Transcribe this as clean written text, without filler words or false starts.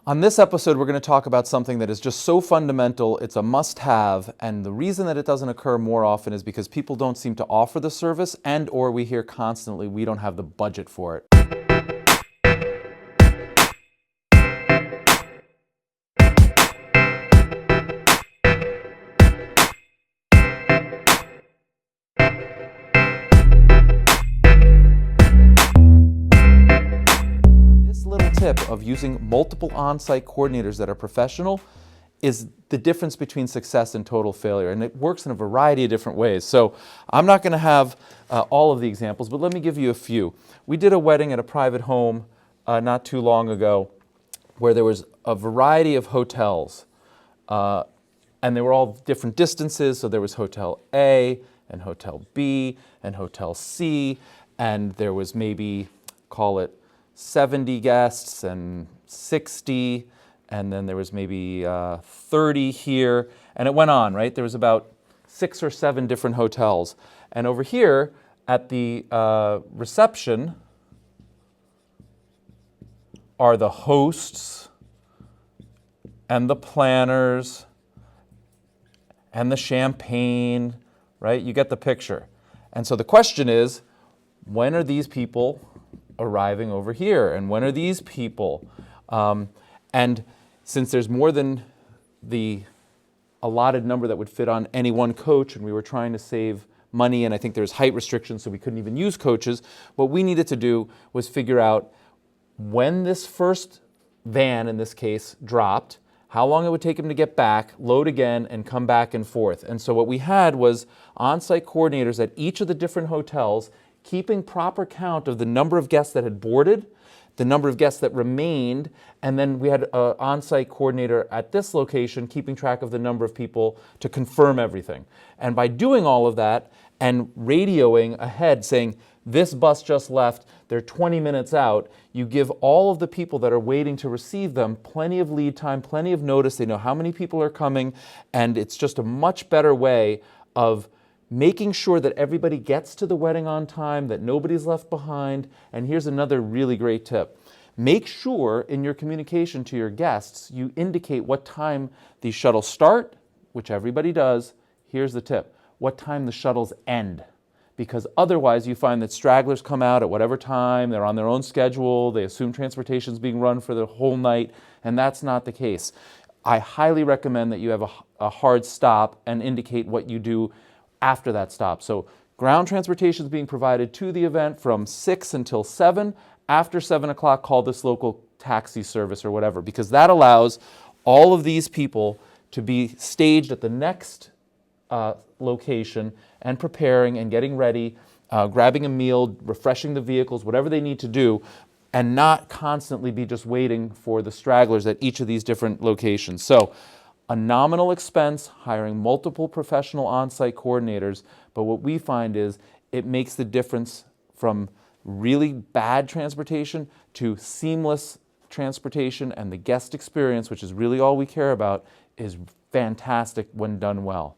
On this episode, we're going to talk about something that is just so fundamental, it's a must-have, and the reason that it doesn't occur more often is because people don't seem to offer the service, and or we hear constantly we don't have the budget for it. Tip of using multiple on-site coordinators that are professional is the difference between success and total failure, and it works in a variety of different ways. So I'm not going to have all of the examples, but let me give you a few. We did a wedding at a private home not too long ago where there was a variety of hotels, and they were all different distances. So there was Hotel A and Hotel B and Hotel C, and there was maybe, call it 70 guests and 60, and then there was maybe 30 here, and it went on, right? There was about 6 or 7 different hotels. And over here at the reception are the hosts and the planners and the champagne, right? You get the picture. And so the question is, when are these people arriving over here, and when are these people? And since there's more than the allotted number that would fit on any one coach, and we were trying to save money, and I think there's height restrictions, so we couldn't even use coaches, what we needed to do was figure out when this first van, in this case, dropped, how long it would take him to get back, load again, and come back and forth. And so what we had was on-site coordinators at each of the different hotels keeping proper count of the number of guests that had boarded, the number of guests that remained, and then we had an on-site coordinator at this location keeping track of the number of people to confirm everything. And by doing all of that and radioing ahead saying, this bus just left, they're 20 minutes out, you give all of the people that are waiting to receive them plenty of lead time, plenty of notice, they know how many people are coming, and it's just a much better way of making sure that everybody gets to the wedding on time, that nobody's left behind. And here's another really great tip. Make sure in your communication to your guests, you indicate what time these shuttles start, which everybody does. Here's the tip, what time the shuttles end. Because otherwise you find that stragglers come out at whatever time, they're on their own schedule, they assume transportation's being run for the whole night, and that's not the case. I highly recommend that you have a hard stop and indicate what you do after that stop. So ground transportation is being provided to the event from 6 until 7. After 7 o'clock, call this local taxi service or whatever, because that allows all of these people to be staged at the next location and preparing and getting ready, grabbing a meal, refreshing the vehicles, whatever they need to do, and not constantly be just waiting for the stragglers at each of these different locations. So a nominal expense, hiring multiple professional on-site coordinators, but what we find is it makes the difference from really bad transportation to seamless transportation, and the guest experience, which is really all we care about, is fantastic when done well.